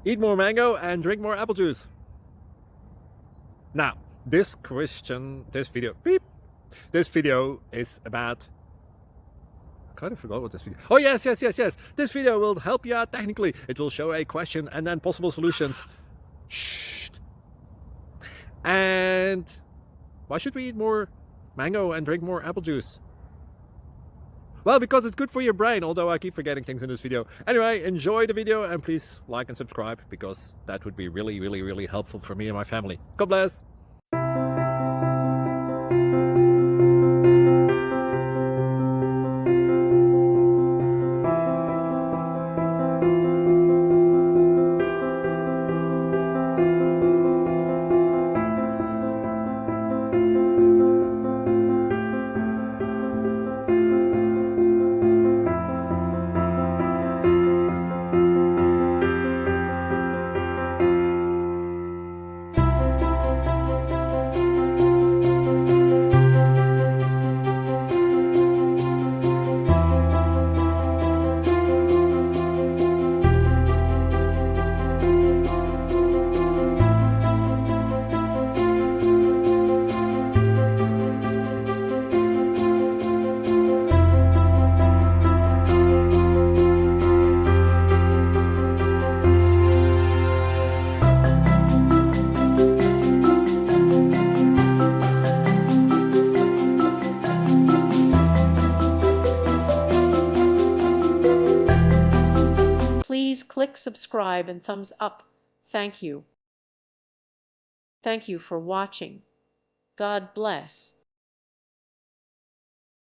Eat more mango and drink more apple juice. Now, this video is about, I kind of forgot what this video. Oh, yes. This video will help you out technically. It will show a question and then possible solutions. Shh. And why should we eat more mango and drink more apple juice? Well, because it's good for your brain, although I keep forgetting things in this video. Anyway, enjoy the video and please like and subscribe, because that would be really helpful for me and my family. God bless. Please click subscribe and thumbs up. Thank you. Thank you for watching. God bless.